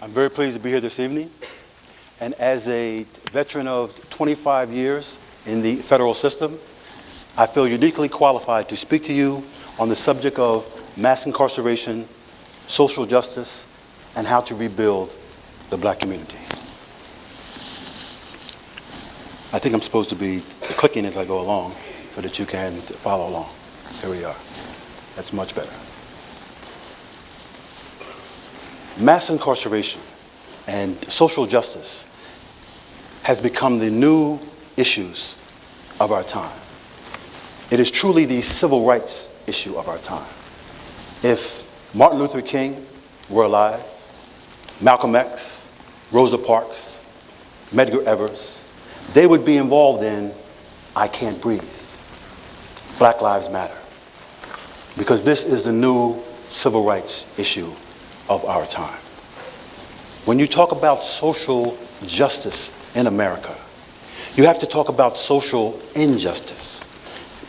I'm very pleased to be here this evening. And as a veteran of 25 years in the federal system, I feel uniquely qualified to speak to you on the subject of mass incarceration, social justice, and how to rebuild the black community. I think I'm supposed to be clicking as I go along so that you can follow along. Here we are. That's much better. Mass incarceration and social justice has become the new issues of our time. It is truly the civil rights issue of our time. If Martin Luther King were alive, Malcolm X, Rosa Parks, Medgar Evers, they would be involved in I Can't Breathe, Black Lives Matter, because this is the new civil rights issue of our time. When you talk about social justice in America, you have to talk about social injustice,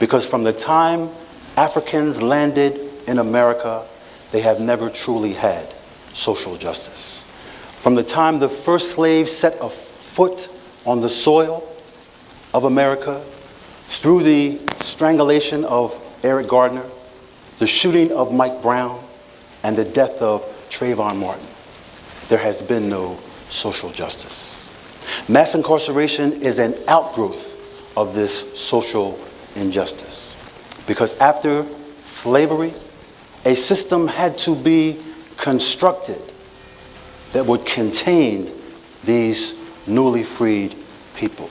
because from the time Africans landed in America, they have never truly had social justice. From the time the first slave set a foot on the soil of America, through the strangulation of Eric Gardner, the shooting of Mike Brown, and the death of Trayvon Martin, there has been no social justice. Mass incarceration is an outgrowth of this social injustice, because after slavery, a system had to be constructed that would contain these newly freed people,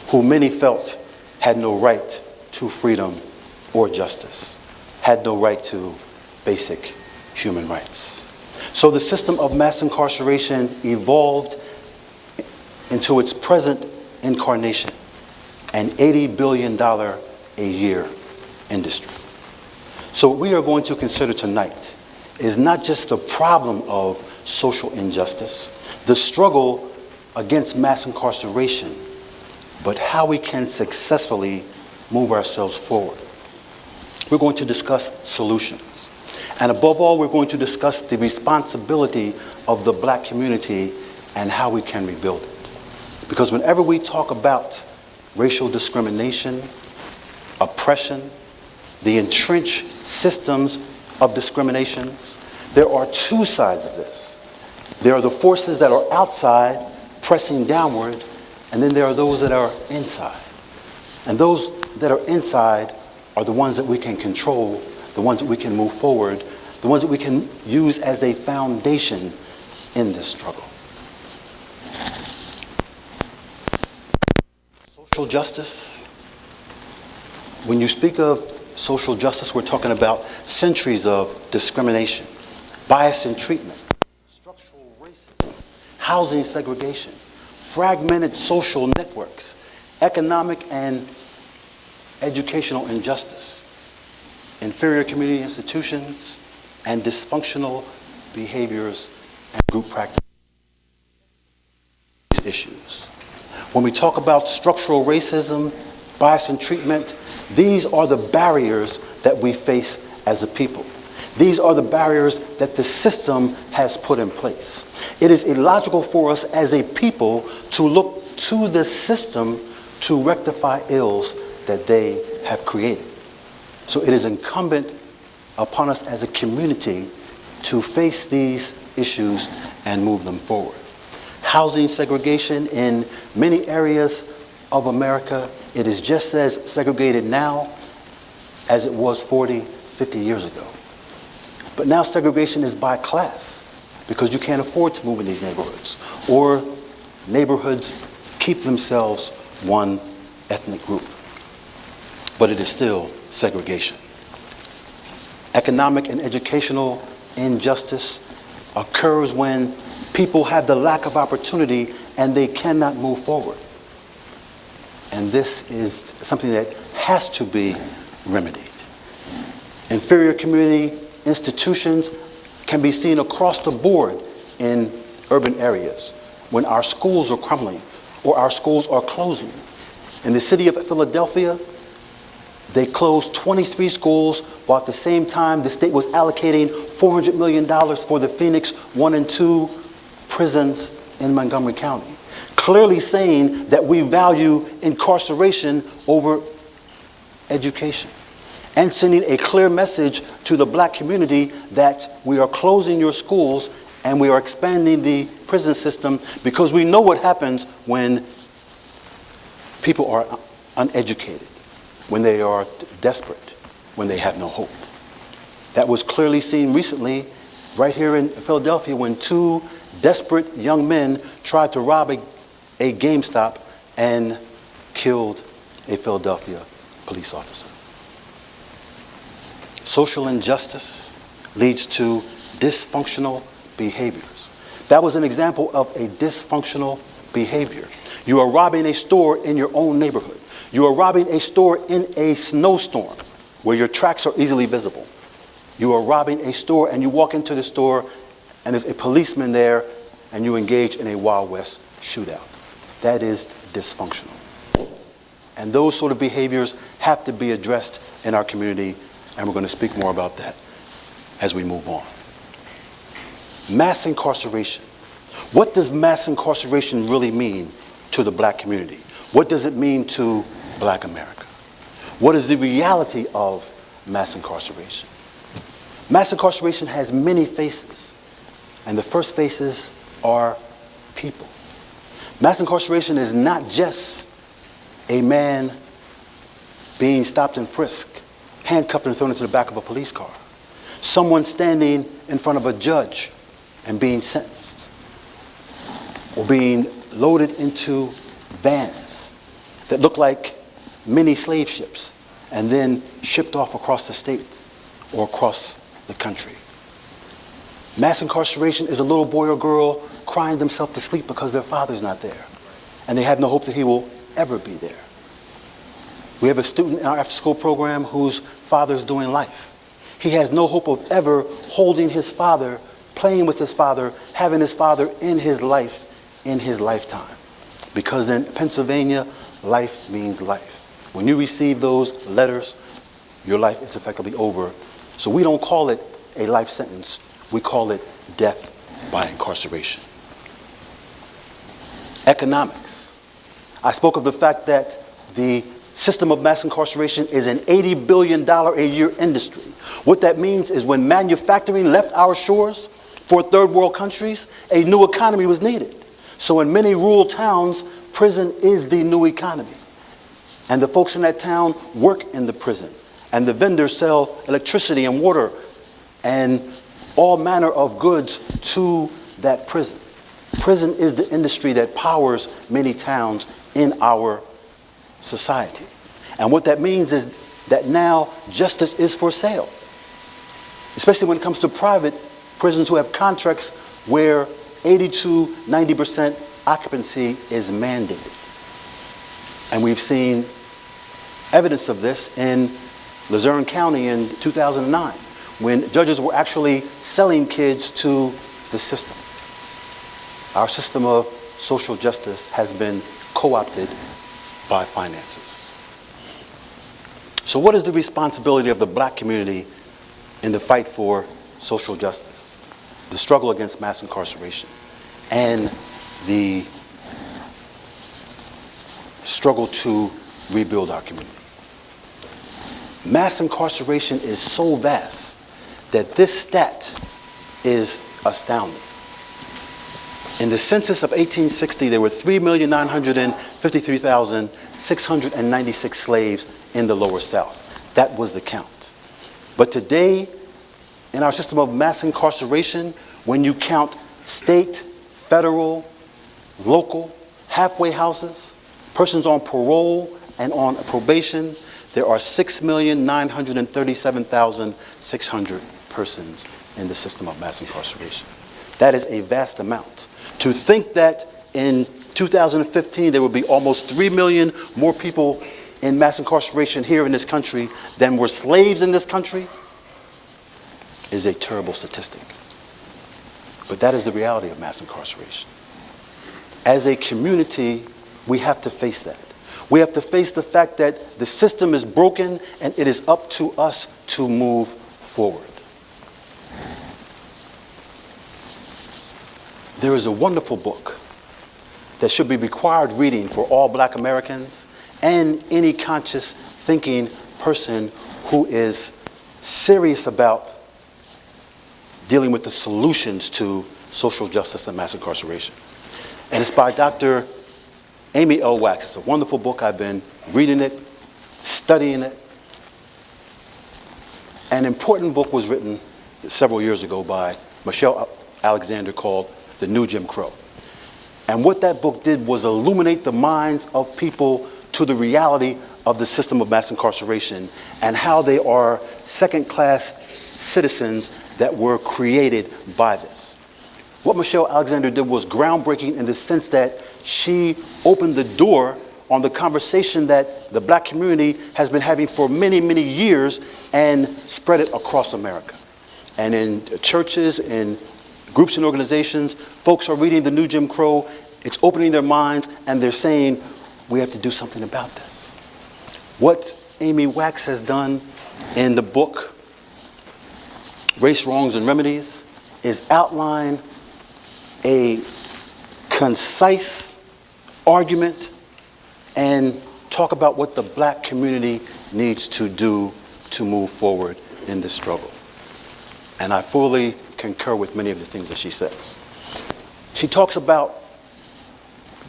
who many felt had no right to freedom or justice, had no right to basic human rights. So the system of mass incarceration evolved into its present incarnation, an $80 billion a year industry. So what we are going to consider tonight is not just the problem of social injustice, the struggle against mass incarceration, but how we can successfully move ourselves forward. We're going to discuss solutions. And above all, we're going to discuss the responsibility of the black community and how we can rebuild it. Because whenever we talk about racial discrimination, oppression, the entrenched systems of discriminations, there are two sides of this. There are the forces that are outside pressing downward, and then there are those that are inside. And those that are inside are the ones that we can control, the ones that we can move forward, the ones that we can use as a foundation in this struggle. Social justice. When you speak of social justice, we're talking about centuries of discrimination, bias in treatment, structural racism, housing segregation, fragmented social networks, economic and educational injustice, inferior community institutions, and dysfunctional behaviors and group practices. These issues. When we talk about structural racism, bias in treatment, these are the barriers that we face as a people. These are the barriers that the system has put in place. It is illogical for us as a people to look to the system to rectify ills that they have created. So it is incumbent upon us as a community to face these issues and move them forward. Housing segregation in many areas of America, it is just as segregated now as it was 40, 50 years ago. But now segregation is by class, because you can't afford to move in these neighborhoods, or neighborhoods keep themselves one ethnic group. But it is still segregation. Economic and educational injustice occurs when people have the lack of opportunity and they cannot move forward. And this is something that has to be remedied. Inferior community institutions can be seen across the board in urban areas when our schools are crumbling or our schools are closing. In the city of Philadelphia, they closed 23 schools, while at the same time the state was allocating $400 million for the Phoenix 1 and 2 prisons in Montgomery County, clearly saying that we value incarceration over education, and sending a clear message to the black community that we are closing your schools and we are expanding the prison system because we know what happens when people are uneducated, when they are desperate, when they have no hope. That was clearly seen recently right here in Philadelphia when two desperate young men tried to rob a GameStop and killed a Philadelphia police officer. Social injustice leads to dysfunctional behaviors. That was an example of a dysfunctional behavior. You are robbing a store in your own neighborhood. You are robbing a store in a snowstorm where your tracks are easily visible. You are robbing a store and you walk into the store and there's a policeman there and you engage in a Wild West shootout. That is dysfunctional. And those sort of behaviors have to be addressed in our community, and we're going to speak more about that as we move on. Mass incarceration. What does mass incarceration really mean to the black community? What does it mean to Black America? What is the reality of mass incarceration? Mass incarceration has many faces, and the first faces are people. Mass incarceration is not just a man being stopped and frisked, handcuffed and thrown into the back of a police car. Someone standing in front of a judge and being sentenced, or being loaded into vans that look like mini slave ships and then shipped off across the state or across the country. Mass incarceration is a little boy or girl crying themselves to sleep because their father's not there, and they have no hope that he will ever be there. We have a student in our after-school program whose father's doing life. He has no hope of ever holding his father, playing with his father, having his father in his life, in his lifetime. Because in Pennsylvania, life means life. When you receive those letters, your life is effectively over. So we don't call it a life sentence. We call it death by incarceration. Economics. I spoke of the fact that the system of mass incarceration is an $80 billion a year industry. What that means is when manufacturing left our shores for third world countries, a new economy was needed. So in many rural towns, prison is the new economy. And the folks in that town work in the prison. And the vendors sell electricity and water and all manner of goods to that prison. Prison is the industry that powers many towns in our society. And what that means is that now justice is for sale, especially when it comes to private prisons who have contracts where 80 to 90% occupancy is mandated. And we've seen evidence of this in Luzerne County in 2009 when judges were actually selling kids to the system. Our system of social justice has been co-opted by finances. So what is the responsibility of the black community in the fight for social justice, the struggle against mass incarceration, and the struggle to rebuild our community? Mass incarceration is so vast that this stat is astounding. In the census of 1860, there were 3,953,696 slaves in the Lower South. That was the count. But today, in our system of mass incarceration, when you count state, federal, local, halfway houses, persons on parole and on probation, there are 6,937,600 persons in the system of mass incarceration. That is a vast amount. To think that in 2015 there would be almost 3 million more people in mass incarceration here in this country than were slaves in this country is a terrible statistic. But that is the reality of mass incarceration. As a community, we have to face that. We have to face the fact that the system is broken and it is up to us to move forward. there is a wonderful book that should be required reading for all Black Americans and any conscious thinking person who is serious about dealing with the solutions to social justice and mass incarceration. And it's by Dr. Amy L. Wax. It's a wonderful book. I've been reading it, studying it. An important book was written several years ago by Michelle Alexander called The New Jim Crow. And what that book did was illuminate the minds of people to the reality of the system of mass incarceration and how they are second-class citizens that were created by this. What Michelle Alexander did was groundbreaking in the sense that she opened the door on the conversation that the Black community has been having for many, many years and spread it across America. And in churches, in groups and organizations, folks are reading The New Jim Crow. It's opening their minds and they're saying, we have to do something about this. What Amy Wax has done in the book, Race, Wrongs, and Remedies, is outline a concise argument and talk about what the Black community needs to do to move forward in this struggle. And I fully concur with many of the things that she says. She talks about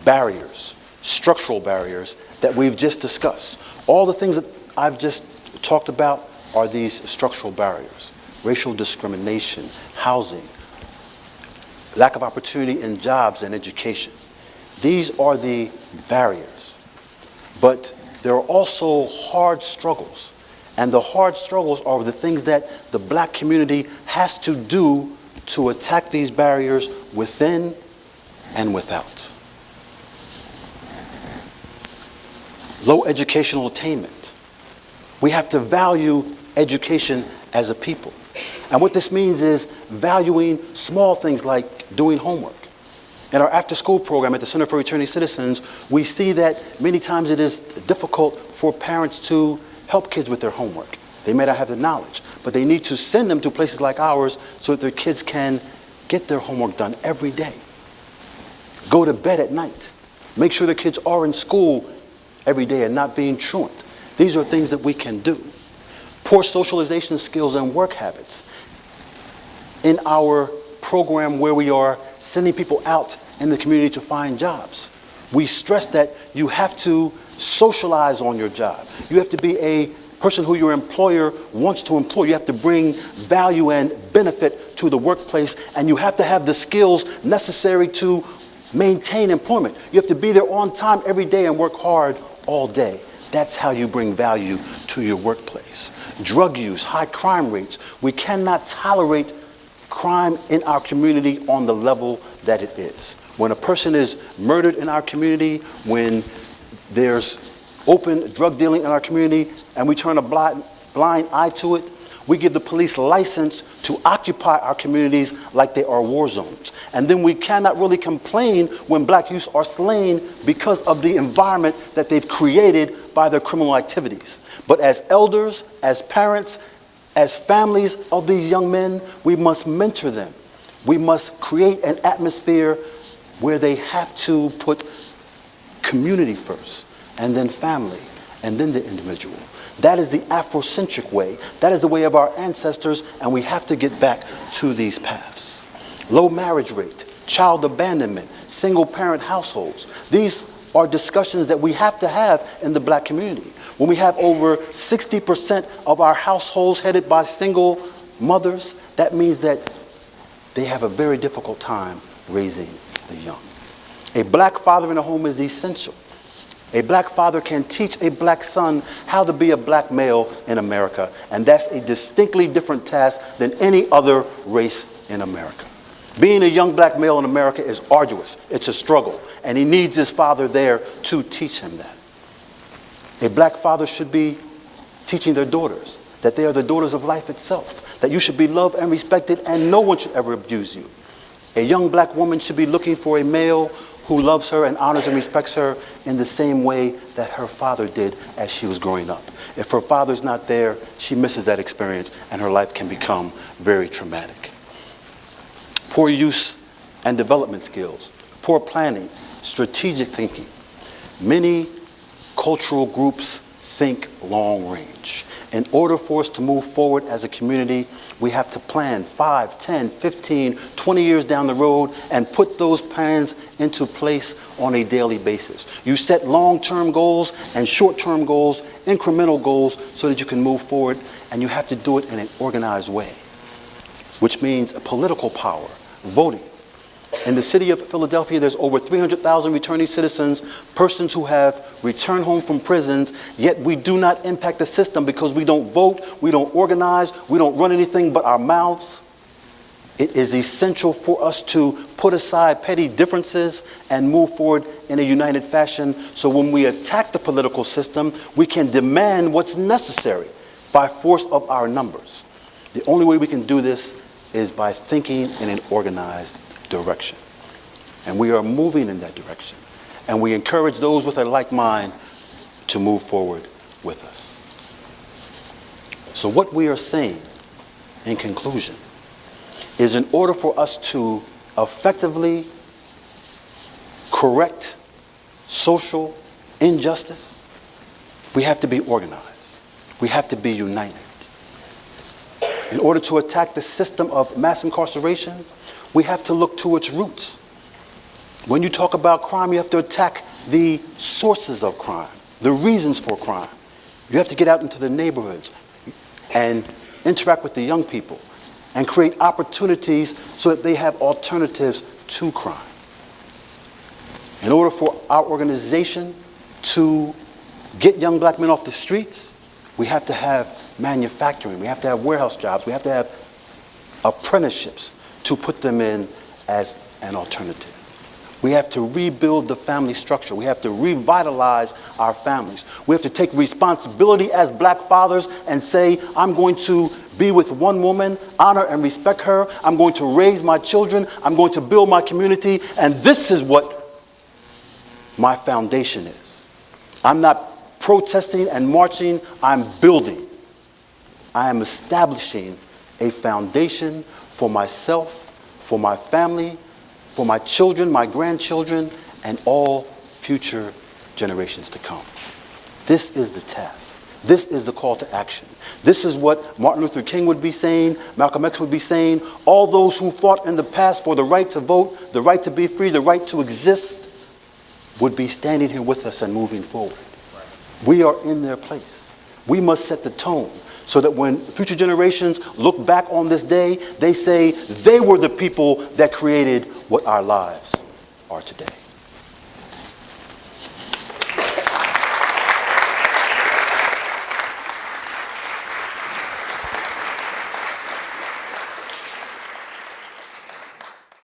barriers, structural barriers that we've just discussed. All the things that I've just talked about are these structural barriers. Racial discrimination, housing, lack of opportunity in jobs and education. These are the barriers. But there are also hard struggles. And the hard struggles are the things that the Black community has to do to attack these barriers within and without. Low educational attainment. We have to value education as a people. And what this means is valuing small things like doing homework. In our after-school program at the Center for Returning Citizens, we see that many times it is difficult for parents to help kids with their homework. They may not have the knowledge, but they need to send them to places like ours so that their kids can get their homework done every day. Go to bed at night. Make sure the kids are in school every day and not being truant. These are things that we can do. Poor socialization skills and work habits. In our program where we are sending people out in the community to find jobs, we stress that you have to socialize on your job. You have to be a person who your employer wants to employ. You have to bring value and benefit to the workplace, and you have to have the skills necessary to maintain employment. You have to be there on time every day and work hard all day. That's how you bring value to your workplace. Drug use, high crime rates. We cannot tolerate crime in our community on the level that it is. When a person is murdered in our community, when there's open drug dealing in our community and we turn a blind eye to it, we give the police license to occupy our communities like they are war zones. And then we cannot really complain when Black youth are slain because of the environment that they've created by their criminal activities. But as elders, as parents, as families of these young men, we must mentor them. We must create an atmosphere where they have to put community first, and then family, and then the individual. That is the Afrocentric way. That is the way of our ancestors, and we have to get back to these paths. Low marriage rate, child abandonment, single-parent households. These are discussions that we have to have in the Black community. When we have over 60% of our households headed by single mothers, that means that they have a very difficult time raising the young. A Black father in a home is essential. A Black father can teach a Black son how to be a Black male in America, and that's a distinctly different task than any other race in America. Being a young Black male in America is arduous. It's a struggle, and he needs his father there to teach him that. A Black father should be teaching their daughters that they are the daughters of life itself, that you should be loved and respected and no one should ever abuse you. A young Black woman should be looking for a male who loves her and honors and respects her in the same way that her father did as she was growing up. If her father's not there, she misses that experience and her life can become very traumatic. Poor use and development skills, poor planning, strategic thinking. Many cultural groups think long range. In order for us to move forward as a community, we have to plan 5, 10, 15, 20 years down the road and put those plans into place on a daily basis. You set long-term goals and short-term goals, incremental goals, so that you can move forward, and you have to do it in an organized way, which means a political power, voting. In the city of Philadelphia, there's over 300,000 returning citizens, persons who have returned home from prisons, yet we do not impact the system because we don't vote, we don't organize, we don't run anything but our mouths. It is essential for us to put aside petty differences and move forward in a united fashion, so when we attack the political system, we can demand what's necessary by force of our numbers. The only way we can do this is by thinking in an organized direction. And we are moving in that direction. And we encourage those with a like mind to move forward with us. So what we are saying, in conclusion, is in order for us to effectively correct social injustice, we have to be organized. We have to be united. In order to attack the system of mass incarceration, we have to look to its roots. When you talk about crime, you have to attack the sources of crime, the reasons for crime. You have to get out into the neighborhoods and interact with the young people and create opportunities so that they have alternatives to crime. In order for our organization to get young black men off the streets, we have to have manufacturing, we have to have warehouse jobs, we have to have apprenticeships to put them in as an alternative. We have to rebuild the family structure. We have to revitalize our families. We have to take responsibility as black fathers and say, I'm going to be with one woman, honor and respect her. I'm going to raise my children. I'm going to build my community. And this is what my foundation is. I'm not protesting and marching. I'm building. I am establishing a foundation for myself, for my family, for my children, my grandchildren, and all future generations to come. This is the task. This is the call to action. This is what Martin Luther King would be saying, Malcolm X would be saying, all those who fought in the past for the right to vote, the right to be free, the right to exist, would be standing here with us and moving forward. We are in their place. We must set the tone, so that when future generations look back on this day, they say they were the people that created what our lives are today.